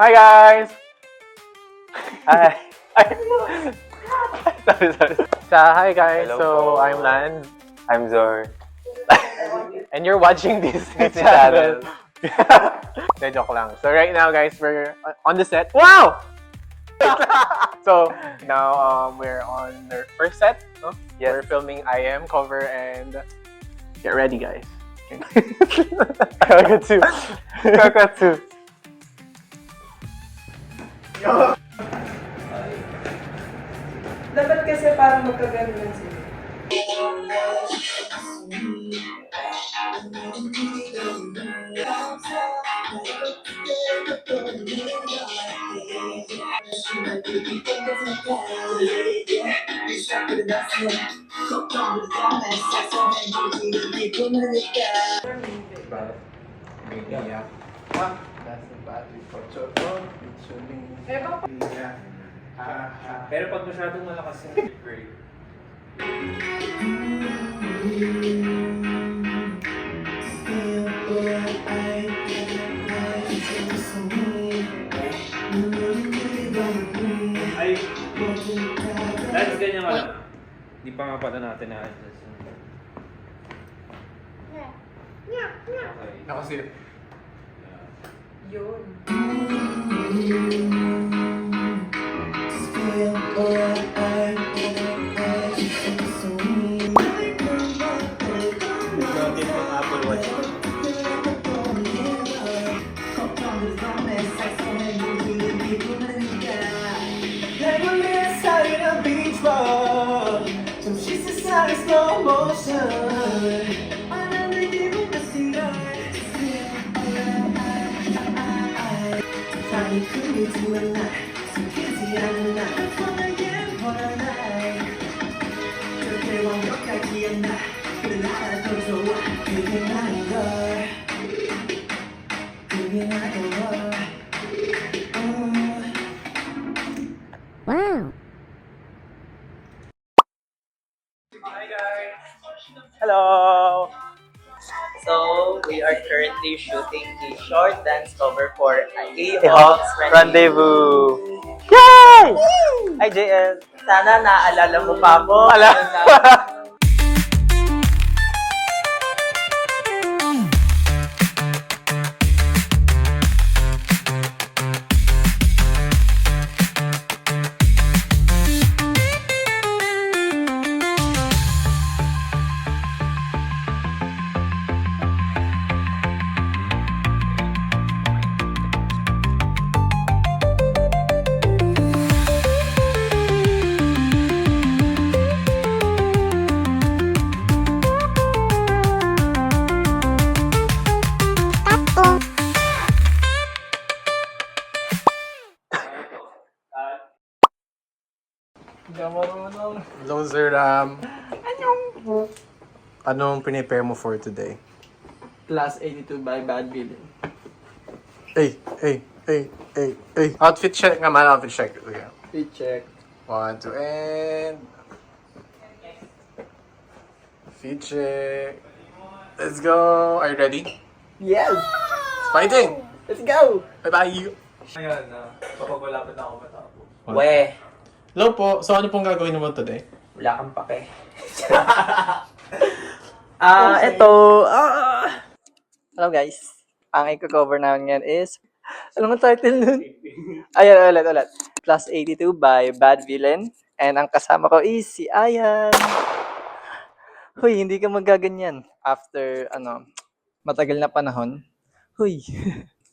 Hi guys! Hi! sorry. Hi guys, Hello so po. I'm Lan. I'm Zor. And you're watching this Disney channel. channel. De, joke lang. So right now guys, we're on the set. Wow! So now we're on the first set. No? Yes. We're filming I Am cover and get ready guys. Kakatsu. Kakatsu. Dapat kasi parang magkaganunan sila. Media. That's the battery for Pero pag masyadong malakas yung brake, ay, dahil ganyan ka lang. Di pa nga pala natin na-adjust. Okay. Nakasit. Yun. Gamit ng Apple Watch. Hello! So, we are currently shooting a short dance cover for A-Hawk's Rendezvous. Yay! Hi, JL. Sana naaalala mo pa ako. Hello Sir Ram. Anong prepare mo for today? Class 82 by Bad Villain. Hey. Outfit check nga man, outfit check. Sige. We check. 1, 2, and... Feet check. Let's go. Are you ready? Yes! Fighting! Let's go! Bye-bye! Ngayon, papapalapit na ako matapos. We, Hello po. So ano pong gagawin mo today? wala kang pake. Hello guys. Ang i-cover namin ngayon is, ano ang title nun? Ayan, ulit. Class 82 by Bad Villain. And ang kasama ko is si Ayan. Huy, hindi ka magaganyan after, matagal na panahon. Huy.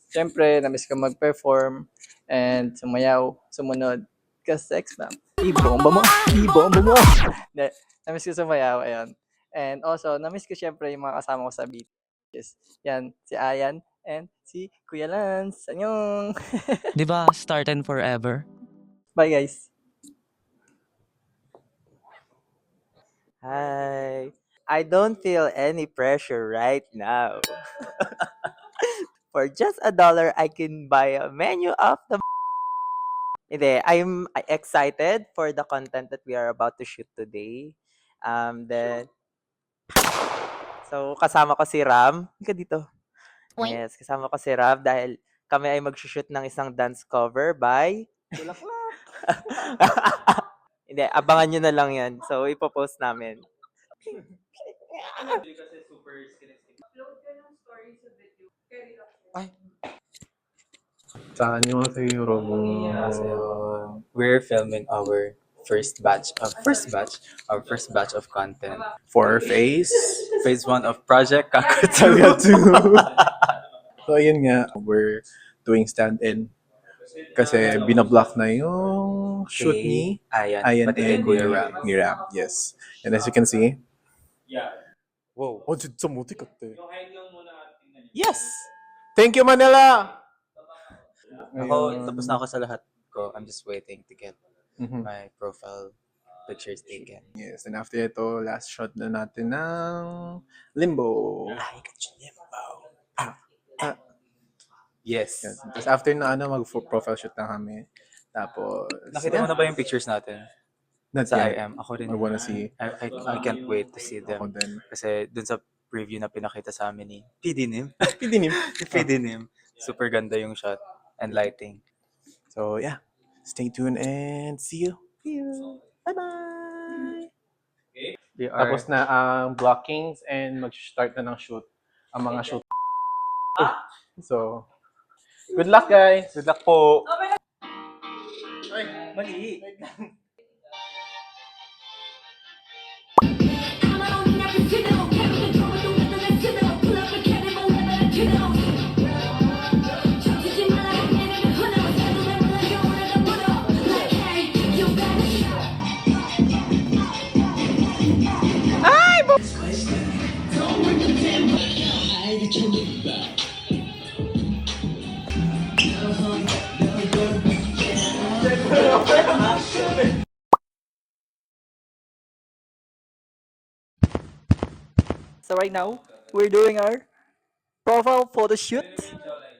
Siyempre, namiss ko mag-perform and sumayaw, sumunod. Ka-sex ma'am. Ibomba mo! Hindi, namiss ko sumayaw, ayun. And also, namiss ko siyempre yung mga kasama ko sa BTS. Yan, si Ayan and si Kuya Lance. Anyong! Di ba, start and forever? Bye guys! Hi! I don't feel any pressure right now. For just $1, I can buy a menu of the Hindi, I'm excited for the content that we are about to shoot today. Then, so kasama ko si Ram. Halika dito. Yes, kasama ko si Ram dahil kami ay mag-shoot ng isang dance cover by... Hindi, abangan nyo na lang yan. So, ipopost namin. Saan yung siguro We're filming our first batch of content. for phase? Phase 1 of Project Kakutaga 2. So, ayun nga, we're doing stand-in. Kasi binablock na yung shoot ni Ayan pati kay and Kuya Ram. ni Ram. Yes. And as you can see, Wow. oh, sa muti ka Yes! Thank you, Manila! Ako, tapos na ako sa lahat ko. I'm just waiting to get Mhm. my profile pictures taken. Yes, and after ito, last shot na natin ng Limbo. Yes. Yes. Tapos after na mag-profile shoot na kami. Tapos, Nakita mo na ba yung pictures natin? Not Sa yet. IM. Ako rin. I wanna see. I can't wait to see Ako them. din. Kasi dun sa preview na pinakita sa amin ni PDNIM. Pidinim. PDNIM. Super ganda yung shot and lighting. So, yeah. Stay tuned and see you. Bye-bye! We are, Tapos na ang blockings and mag-start na ng shoot. Ang mga shoot. So, good luck, guys! Good luck po! Mali. So right now, we're doing our profile photo shoot.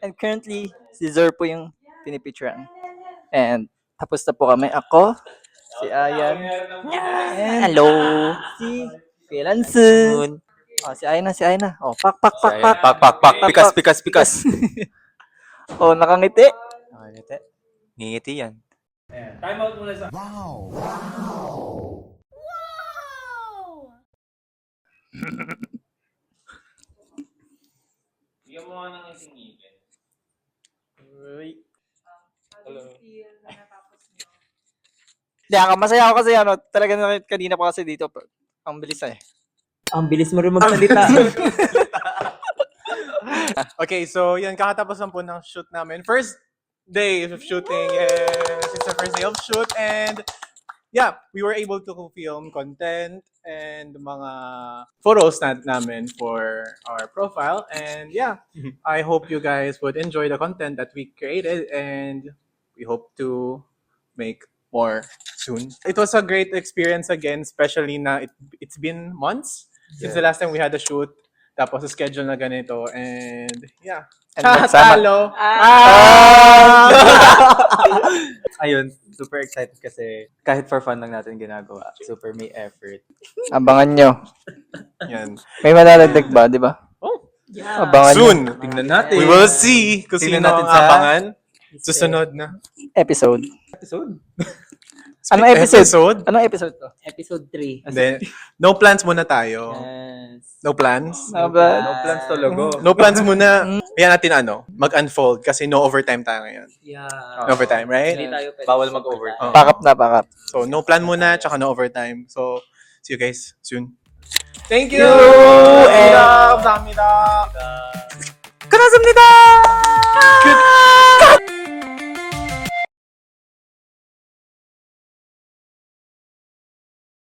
And currently, si Zer po yung pinipicturean. And tapos na po kami. Ako, si Ayan, and Hello. si Pilansun. Oh, si Ayan na. Oh, pak. Pikas. Oh, nakangiti. Nakangiti. Ngingiti yan. Time out muna sa... Bigyan mo nga ng isang ngipin. Hindi, masaya ako kasi talaga na kanina pa kasi dito. Ang bilis eh. Ang bilis mo rin magsalita. Okay, so yun, kakatapos lang po ng shoot namin. First day of shooting. Yes, it's the first day of shoot. And yeah, we were able to film content and mga photos namin for our profile. And yeah, I hope you guys would enjoy the content that we created. And we hope to make more soon. It was a great experience again, especially na it's been months since the last time we had a shoot. Tapos sa schedule na ganito and yeah. And magsama. Talo! Ayun, super excited kasi kahit for fun lang natin ginagawa. Super may effort. Abangan nyo. Yan. May madadagdag ba, di ba? Oh, Abangan nyo. soon! Tingnan natin. We will see kung Tingnan sino natin ang sa- abangan. Susunod na. Episode. Episode. Anong episode? Anong episode to? Episode 3. Then, no plans muna tayo. Yes. No plans? No plans. No plans to logo. No plans muna. Kaya natin mag-unfold kasi no overtime tayo ngayon. Yeah. No overtime, right? Hindi tayo pwede Bawal sa mag-overtime. Oh. Pakap na. So, no plan muna, tsaka no overtime. So, see you guys soon. Thank you! And- 감사합니다. Kanasam nito! Good